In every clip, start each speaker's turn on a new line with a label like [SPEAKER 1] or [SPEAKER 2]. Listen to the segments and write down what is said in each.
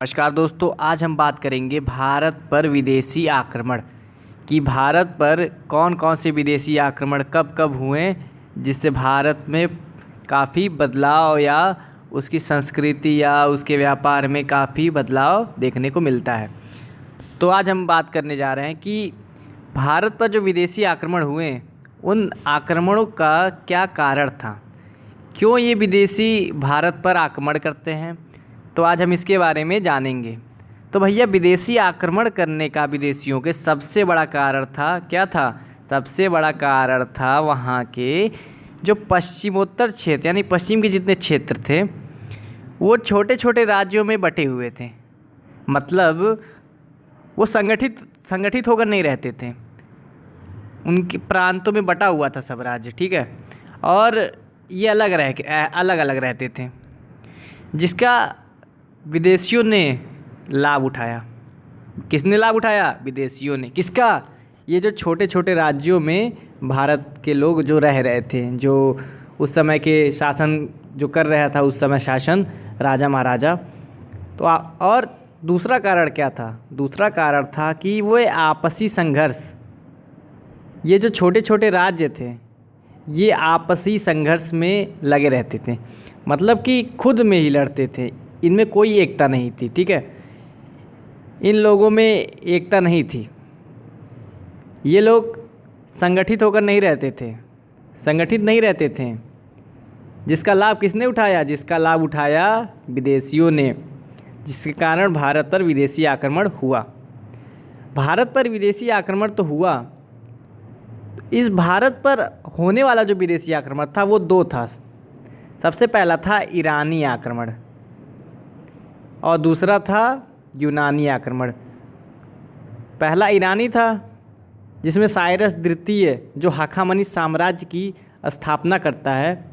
[SPEAKER 1] नमस्कार दोस्तों, आज हम बात करेंगे भारत पर विदेशी आक्रमण कि भारत पर कौन कौन से विदेशी आक्रमण कब कब हुए, जिससे भारत में काफ़ी बदलाव या उसकी संस्कृति या उसके व्यापार में काफ़ी बदलाव देखने को मिलता है। तो आज हम बात करने जा रहे हैं कि भारत पर जो विदेशी आक्रमण हुए, उन आक्रमणों का क्या कारण था, क्यों ये विदेशी भारत पर आक्रमण करते हैं। तो आज हम इसके बारे में जानेंगे। तो भैया, विदेशी आक्रमण करने का विदेशियों के सबसे बड़ा कारण था, क्या था? सबसे बड़ा कारण था वहाँ के जो पश्चिमोत्तर क्षेत्र यानी पश्चिम के जितने क्षेत्र थे वो छोटे छोटे राज्यों में बटे हुए थे। मतलब वो संगठित होकर नहीं रहते थे, उनके प्रांतों में बटा हुआ था सब राज्य, ठीक है। और ये अलग अलग रहते थे, जिसका विदेशियों ने लाभ उठाया। किसने लाभ उठाया? विदेशियों ने। किसका? ये जो छोटे छोटे राज्यों में भारत के लोग जो रह रहे थे, जो उस समय के शासन जो कर रहा था, उस समय शासन राजा महाराजा। तो और दूसरा कारण क्या था? दूसरा कारण था कि वो आपसी संघर्ष, ये जो छोटे छोटे राज्य थे ये आपसी संघर्ष में लगे रहते थे। मतलब कि खुद में ही लड़ते थे, इनमें कोई एकता नहीं थी, ठीक है। इन लोगों में एकता नहीं थी, ये लोग संगठित होकर नहीं रहते थे, संगठित नहीं रहते थे। जिसका लाभ किसने उठाया? जिसका लाभ उठाया विदेशियों ने, जिसके कारण भारत पर विदेशी आक्रमण हुआ। भारत पर विदेशी आक्रमण तो हुआ। इस भारत पर होने वाला जो विदेशी आक्रमण था वो दो था। सबसे पहला था ईरानी आक्रमण और दूसरा था यूनानी आक्रमण। पहला ईरानी था, जिसमें साइरस द्वितीय जो हाखामनी साम्राज्य की स्थापना करता है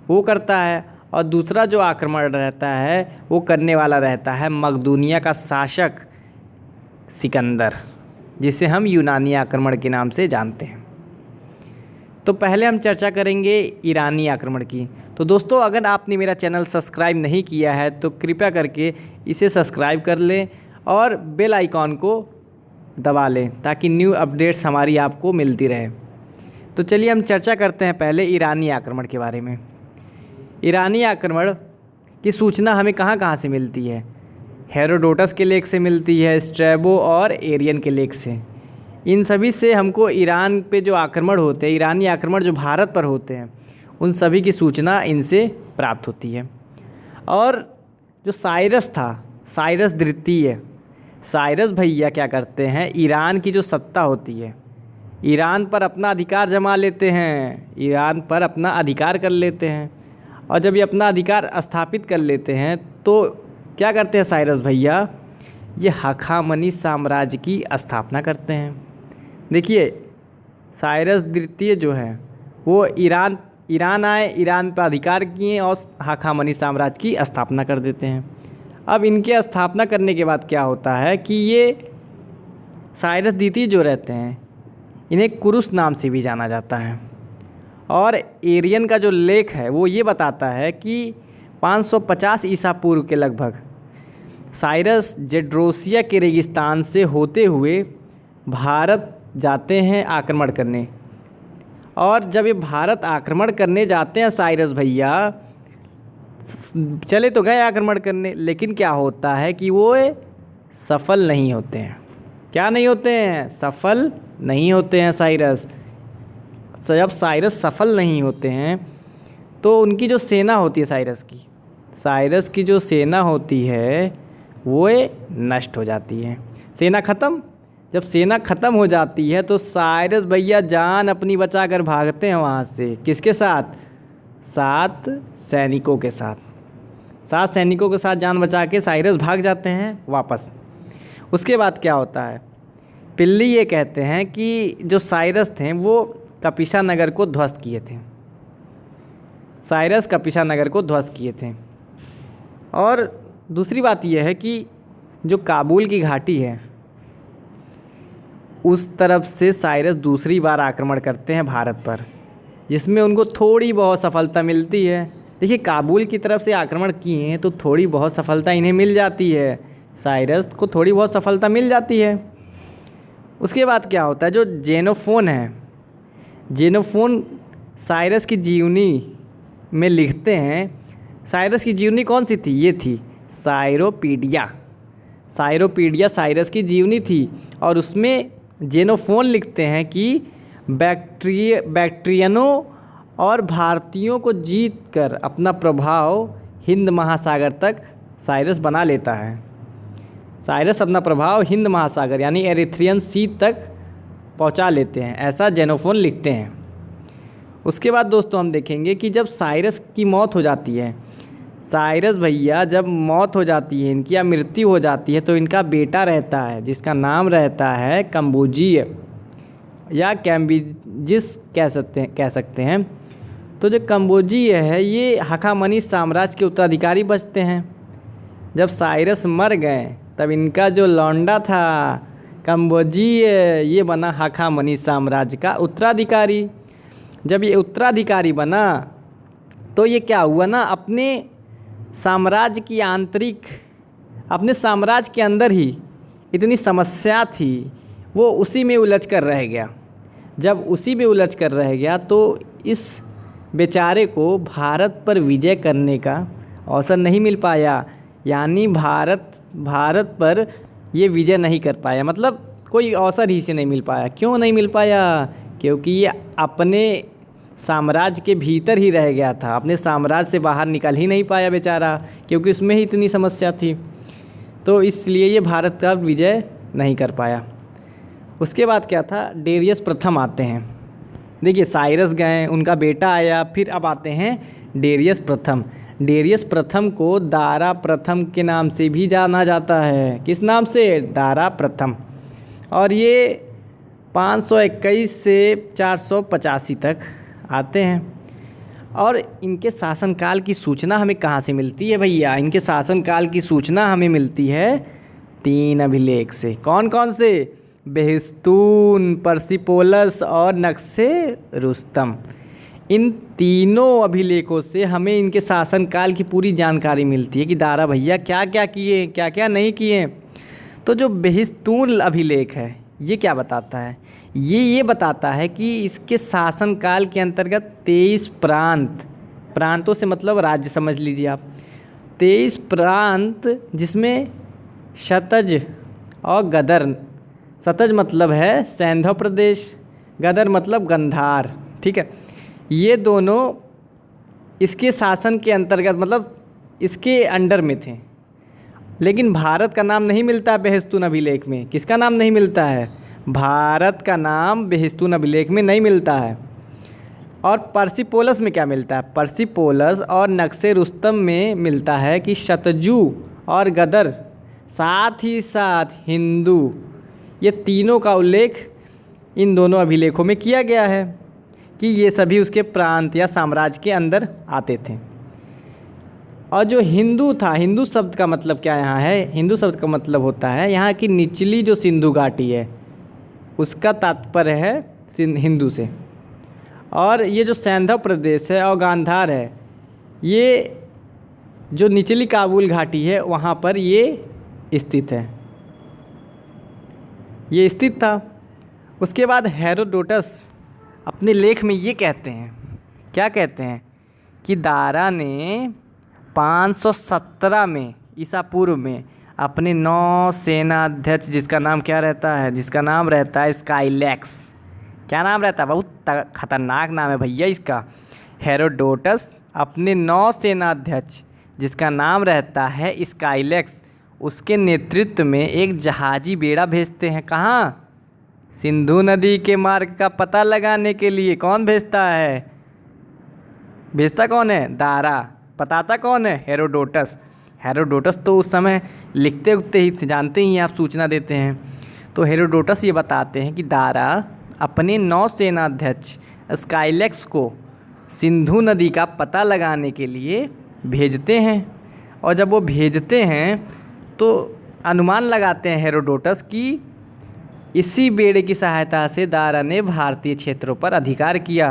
[SPEAKER 1] वो करता है, और दूसरा जो आक्रमण रहता है वो करने वाला रहता है मकदूनिया का शासक सिकंदर, जिसे हम यूनानी आक्रमण के नाम से जानते हैं। तो पहले हम चर्चा करेंगे ईरानी आक्रमण की। तो दोस्तों, अगर आपने मेरा चैनल सब्सक्राइब नहीं किया है तो कृपया करके इसे सब्सक्राइब कर लें और बेल आइकॉन को दबा लें, ताकि न्यू अपडेट्स हमारी आपको मिलती रहे। तो चलिए हम चर्चा करते हैं पहले ईरानी आक्रमण के बारे में। ईरानी आक्रमण की सूचना हमें कहाँ कहाँ से मिलती है? हेरोडोटस के लेख से मिलती है, स्ट्रैबो और एरियन के लेख से। इन सभी से हमको ईरान पे जो आक्रमण होते हैं, ईरानी आक्रमण जो भारत पर होते हैं, उन सभी की सूचना इनसे प्राप्त होती है। और जो साइरस था, साइरस द्वितीय, साइरस भैया क्या करते हैं, ईरान की जो सत्ता होती है, ईरान पर अपना अधिकार जमा लेते हैं, ईरान पर अपना अधिकार कर लेते हैं। और जब ये अपना अधिकार स्थापित कर लेते हैं तो क्या करते हैं साइरस भैया? ये हाखामनी साम्राज्य की स्थापना करते हैं। देखिए, साइरस द्वितीय जो है वो ईरान आए, ईरान पर अधिकार किए और हाखामनी साम्राज्य की स्थापना कर देते हैं। अब इनके स्थापना करने के बाद क्या होता है कि ये साइरस द्वितीय जो रहते हैं, इन्हें कुरुस नाम से भी जाना जाता है। और एरियन का जो लेख है वो ये बताता है कि 550 ईसा पूर्व के लगभग साइरस जेड्रोसिया के रेगिस्तान से होते हुए भारत जाते हैं आक्रमण करने। और जब ये भारत आक्रमण करने जाते हैं साइरस भैया, चले तो गए आक्रमण करने, लेकिन क्या होता है कि वो सफल नहीं होते हैं। क्या नहीं होते हैं? सफल नहीं होते हैं साइरस। जब साइरस सफल नहीं होते हैं तो उनकी जो सेना होती है साइरस की जो सेना होती है वो नष्ट हो जाती है। सेना ख़त्म। जब सेना ख़त्म हो जाती है तो साइरस भैया जान अपनी बचाकर भागते हैं वहाँ से। किसके साथ? 7 सैनिकों के साथ। 7 सैनिकों के साथ जान बचा के साइरस भाग जाते हैं वापस। उसके बाद क्या होता है? पिल्ली ये कहते हैं कि जो साइरस थे वो कपिशा नगर को ध्वस्त किए थे। साइरस कपिशा नगर को ध्वस्त किए थे। और दूसरी बात यह है कि जो काबुल की घाटी है उस तरफ से साइरस दूसरी बार आक्रमण करते हैं भारत पर, जिसमें उनको थोड़ी बहुत सफलता मिलती है। देखिए, काबुल की तरफ से आक्रमण किए हैं तो थोड़ी बहुत सफलता इन्हें मिल जाती है, साइरस को थोड़ी बहुत सफलता मिल जाती है। उसके बाद क्या होता है, जो जेनोफोन है, जेनोफोन साइरस की जीवनी में लिखते हैं। साइरस की जीवनी कौन सी थी? ये थी साइरोपीडिया। साइरोपीडिया साइरस की जीवनी थी और उसमें जेनोफोन लिखते हैं कि बैक्ट्रियनों और भारतीयों को जीतकर अपना प्रभाव हिंद महासागर तक साइरस बना लेता है। साइरस अपना प्रभाव हिंद महासागर यानी एरिथ्रियन सी तक पहुंचा लेते हैं, ऐसा जेनोफोन लिखते हैं। उसके बाद दोस्तों हम देखेंगे कि जब साइरस की मौत हो जाती है, साइरस भैया जब मौत हो जाती है इनकी या मृत्यु हो जाती है, तो इनका बेटा रहता है जिसका नाम रहता है कंबोजीय या कैम्बिजिस कह सकते हैं। तो जो कंबोजीय है ये हखामनी साम्राज्य के उत्तराधिकारी बचते हैं। जब साइरस मर गए तब इनका जो लौंडा था कंबोजीय ये बना हखामनी साम्राज्य का उत्तराधिकारी। जब ये उत्तराधिकारी बना तो ये क्या हुआ ना, अपने साम्राज्य की अपने साम्राज्य के अंदर ही इतनी समस्या थी, वो उसी में उलझ कर रह गया। जब उसी में उलझ कर रह गया तो इस बेचारे को भारत पर विजय करने का अवसर नहीं मिल पाया, यानी भारत पर ये विजय नहीं कर पाया, मतलब कोई अवसर ही से नहीं मिल पाया। क्यों नहीं मिल पाया? क्योंकि ये अपने साम्राज्य के भीतर ही रह गया था, अपने साम्राज्य से बाहर निकल ही नहीं पाया बेचारा, क्योंकि उसमें ही इतनी समस्या थी। तो इसलिए ये भारत का विजय नहीं कर पाया। उसके बाद क्या था, डेरियस प्रथम आते हैं। देखिए साइरस गए, उनका बेटा आया, फिर अब आते हैं डेरियस प्रथम। डेरियस प्रथम को दारा प्रथम के नाम से भी जाना जाता है। किस नाम से? दारा प्रथम। और ये 521 से 485 तक आते हैं। और इनके शासनकाल की सूचना हमें कहाँ से मिलती है भैया? इनके शासनकाल की सूचना हमें मिलती है 3 अभिलेख से। कौन कौन से? बेहिस्तून, पर्सिपोलस और नक्शे रुस्तम। इन तीनों अभिलेखों से हमें इनके शासनकाल की पूरी जानकारी मिलती है कि दारा भैया क्या क्या किए, क्या क्या नहीं किए। तो जो बेहिस्तून अभिलेख है ये क्या बताता है? ये बताता है कि इसके शासनकाल के अंतर्गत 23 प्रांतों से मतलब राज्य समझ लीजिए आप, 23 प्रांत जिसमें शतज और गदर, शतज मतलब है सैंधव प्रदेश, गदर मतलब गंधार, ठीक है, ये दोनों इसके शासन के अंतर्गत मतलब इसके अंडर में थे। लेकिन भारत का नाम नहीं मिलता बेहिस्तून अभिलेख में। किसका नाम नहीं मिलता है? भारत का नाम बेहिस्तून अभिलेख में नहीं मिलता है। और पर्सिपोलस में क्या मिलता है? पर्सिपोलस और नक्शे रुस्तम में मिलता है कि शतजू और गदर साथ ही साथ हिंदू, ये तीनों का उल्लेख इन दोनों अभिलेखों में किया गया है कि ये सभी उसके प्रांत या साम्राज्य के अंदर आते थे। और जो हिंदू था, हिंदू शब्द का मतलब क्या यहाँ है? हिंदू शब्द का मतलब होता है यहाँ की निचली जो सिंधु घाटी है उसका तात्पर्य है हिंदू से। और ये जो सैंधव प्रदेश है और गांधार है, ये जो निचली काबुल घाटी है वहाँ पर ये स्थित है, ये स्थित था। उसके बाद हेरोडोटस अपने लेख में ये कहते हैं, क्या कहते हैं कि दारा ने 517 में ईसा पूर्व में अपने 9 सेनाध्यक्ष, जिसका नाम क्या रहता है? जिसका नाम रहता है स्काइलैक्स। क्या नाम रहता है? बहुत खतरनाक नाम है भैया इसका। हेरोडोटस अपने 9 सेनाध्यक्ष जिसका नाम रहता है स्काइलैक्स, उसके नेतृत्व में एक जहाजी बेड़ा भेजते हैं। कहाँ? सिंधु नदी के मार्ग का पता लगाने के लिए। कौन भेजता है? भेजता कौन है? दारा। बताता कौन है? हेरोडोटस। हेरोडोटस तो उस समय लिखते उखते ही थे, जानते ही आप, सूचना देते हैं। तो हेरोडोटस ये बताते हैं कि दारा अपने 9 सेनाध्यक्ष स्काइलैक्स को सिंधु नदी का पता लगाने के लिए भेजते हैं। और जब वो भेजते हैं तो अनुमान लगाते हैं हेरोडोटस कि इसी बेड़े की सहायता से दारा ने भारतीय क्षेत्रों पर अधिकार किया।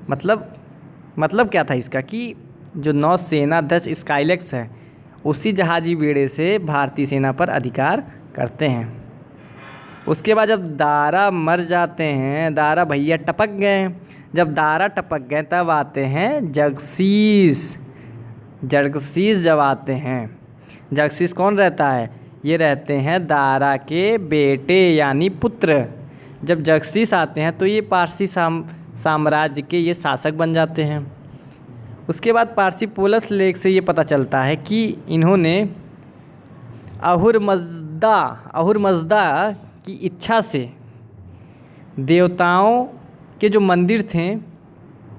[SPEAKER 1] मतलब क्या था इसका कि जो 9 सेनाध्यक्ष स्काइलैक्स है उसी जहाजी बेड़े से भारतीय सेना पर अधिकार करते हैं। उसके बाद जब दारा मर जाते हैं, दारा भैया टपक गए, जब दारा टपक गए तब आते हैं जगसीस। जगसीस जब आते हैं, जगसीस कौन रहता है? ये रहते हैं दारा के बेटे यानी पुत्र। जब जगसीस आते हैं तो ये पारसी साम्राज्य के ये शासक बन जाते हैं। उसके बाद पार्सिपोलस लेख से ये पता चलता है कि इन्होंने अहुरमज़दा की इच्छा से देवताओं के जो मंदिर थे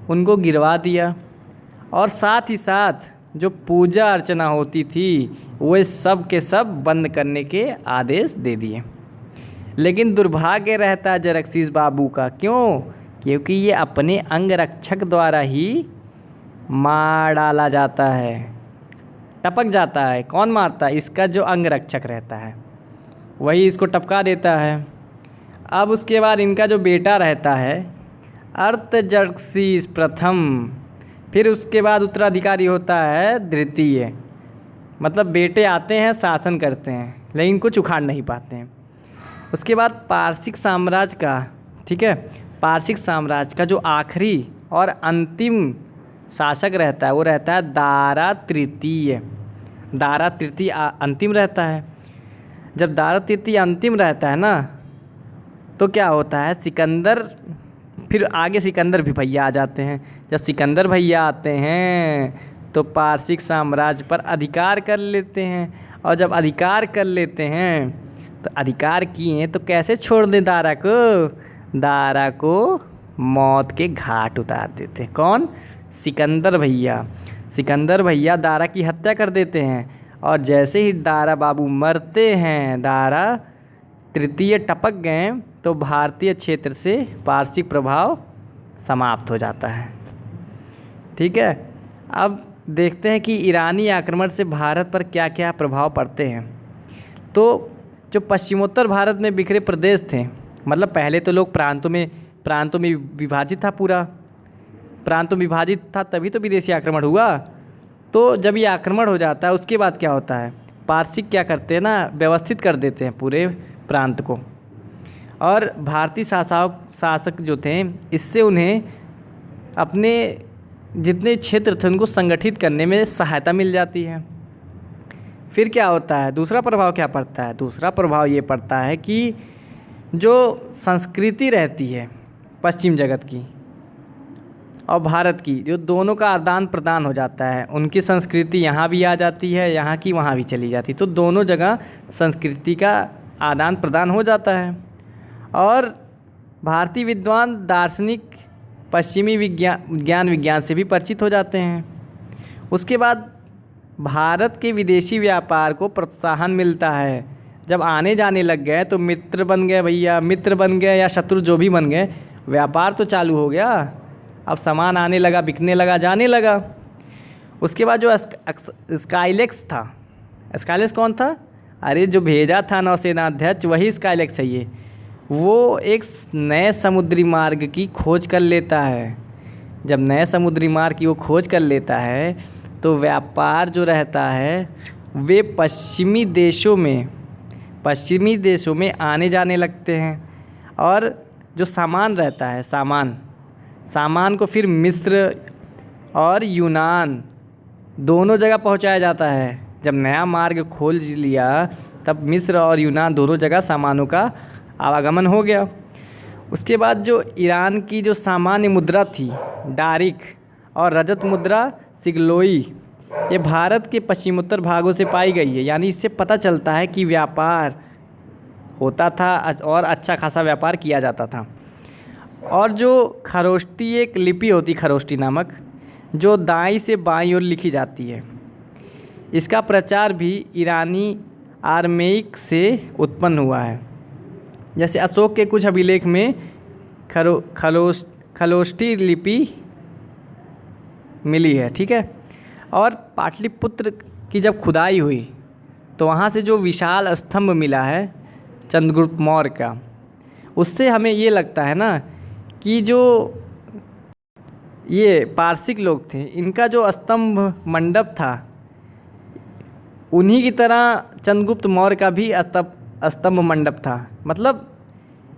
[SPEAKER 1] उनको गिरवा दिया, और साथ ही साथ जो पूजा अर्चना होती थी वो सब के सब बंद करने के आदेश दे दिए। लेकिन दुर्भाग्य रहता है जरक्सीस बाबू का। क्यों? क्योंकि ये अपने अंगरक्षक द्वारा ही मार डाला जाता है, टपक जाता है। कौन मारता है? इसका जो अंगरक्षक रहता है वही इसको टपका देता है। अब उसके बाद इनका जो बेटा रहता है अर्तजर्क्सीस प्रथम, फिर उसके बाद उत्तराधिकारी होता है द्वितीय। मतलब बेटे आते हैं, शासन करते हैं, लेकिन कुछ उखाड़ नहीं पाते हैं। उसके बाद पारसिक साम्राज्य का, ठीक है, पारसिक साम्राज्य का जो आखिरी और अंतिम शासक रहता है वो रहता है दारा तृतीय। दारा तृतीय अंतिम रहता है। जब दारा तृतीय अंतिम रहता है ना तो क्या होता है, सिकंदर, फिर आगे सिकंदर भी भैया आ जाते हैं। जब सिकंदर भैया आते हैं तो पारसिक साम्राज्य पर अधिकार कर लेते हैं, और जब अधिकार कर लेते हैं तो अधिकार किए तो कैसे छोड़ दें दारा को? दारा को मौत के घाट उतार देते। कौन? सिकंदर भैया। सिकंदर भैया दारा की हत्या कर देते हैं, और जैसे ही दारा बाबू मरते हैं, दारा तृतीय टपक गए, तो भारतीय क्षेत्र से पारसिक प्रभाव समाप्त हो जाता है। ठीक है, अब देखते हैं कि ईरानी आक्रमण से भारत पर क्या क्या प्रभाव पड़ते हैं। तो जो पश्चिमोत्तर भारत में बिखरे प्रदेश थे, मतलब पहले तो लोग प्रांतों में विभाजित था, पूरा प्रांतों में विभाजित था, तभी तो विदेशी आक्रमण हुआ। तो जब ये आक्रमण हो जाता है उसके बाद क्या होता है, पारसिक क्या करते हैं ना, व्यवस्थित कर देते हैं पूरे प्रांत को, और भारतीय शासक जो थे इससे उन्हें अपने जितने क्षेत्र थे उनको संगठित करने में सहायता मिल जाती है। फिर क्या होता है, दूसरा प्रभाव क्या पड़ता है? दूसरा प्रभाव ये पड़ता है कि जो संस्कृति रहती है पश्चिम जगत की और भारत की, जो दोनों का आदान प्रदान हो जाता है। उनकी संस्कृति यहाँ भी आ जाती है, यहाँ की वहाँ भी चली जाती है, तो दोनों जगह संस्कृति का आदान प्रदान हो जाता है। और भारतीय विद्वान दार्शनिक पश्चिमी विज्ञान से भी परिचित हो जाते हैं। उसके बाद भारत के विदेशी व्यापार को प्रोत्साहन मिलता है। जब आने जाने लग गए तो मित्र बन गए भैया, मित्र बन गए या शत्रु जो भी बन गए, व्यापार तो चालू हो गया। अब सामान आने लगा, बिकने लगा, जाने लगा। उसके बाद जो स्काइलेक्स था, स्काइलेक्स कौन था? अरे जो भेजा था नौसेना अध्यक्ष, वही स्काइलेक्स है ये। वो एक नए समुद्री मार्ग की खोज कर लेता है। जब नए समुद्री मार्ग की वो खोज कर लेता है तो व्यापार जो रहता है वे पश्चिमी देशों में आने जाने लगते हैं, और जो सामान रहता है, सामान को फिर मिस्र और यूनान दोनों जगह पहुंचाया जाता है। जब नया मार्ग खोज लिया तब मिस्र और यूनान दोनों जगह सामानों का आवागमन हो गया। उसके बाद जो ईरान की जो सामान्य मुद्रा थी डारिक, और रजत मुद्रा सिगलोई, ये भारत के पश्चिमोत्तर भागों से पाई गई है। यानी इससे पता चलता है कि व्यापार होता था और अच्छा खासा व्यापार किया जाता था। और जो खरोष्टी एक लिपि होती, खरोष्टी नामक, जो दाईं से बाईं ओर लिखी जाती है, इसका प्रचार भी ईरानी आरमेइक से उत्पन्न हुआ है। जैसे अशोक के कुछ अभिलेख में खरोष्टी लिपि मिली है, ठीक है। और पाटलिपुत्र की जब खुदाई हुई तो वहाँ से जो विशाल स्तंभ मिला है चंद्रगुप्त मौर्य का, उससे हमें ये लगता है ना कि जो ये पारसिक लोग थे, इनका जो स्तंभ मंडप था उन्हीं की तरह चंद्रगुप्त मौर्य का भी स्तंभ मंडप था। मतलब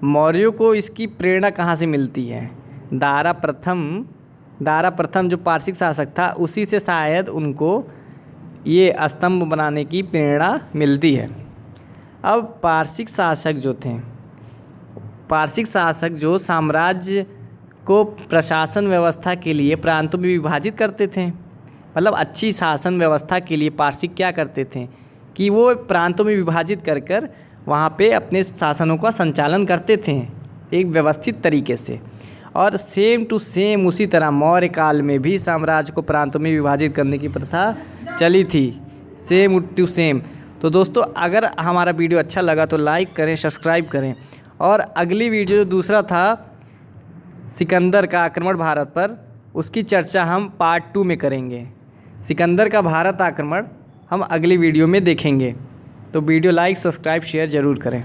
[SPEAKER 1] मौर्यों को इसकी प्रेरणा कहाँ से मिलती है? दारा प्रथम जो पारसिक शासक था उसी से शायद उनको ये स्तंभ बनाने की प्रेरणा मिलती है। अब पारसिक शासक जो साम्राज्य को प्रशासन व्यवस्था के लिए प्रांतों में विभाजित करते थे। मतलब अच्छी शासन व्यवस्था के लिए पारसिक क्या करते थे कि वो प्रांतों में विभाजित कर वहाँ पे अपने शासनों का संचालन करते थे एक व्यवस्थित तरीके से। और सेम टू सेम उसी तरह मौर्य काल में भी साम्राज्य को प्रांतों में विभाजित करने की प्रथा चली थी, सेम टू सेम। तो दोस्तों अगर हमारा वीडियो अच्छा लगा तो लाइक करें, सब्सक्राइब करें। और अगली वीडियो जो दूसरा था सिकंदर का आक्रमण भारत पर, उसकी चर्चा हम पार्ट 2 में करेंगे। सिकंदर का भारत आक्रमण हम अगली वीडियो में देखेंगे। तो वीडियो लाइक, सब्सक्राइब, शेयर ज़रूर करें।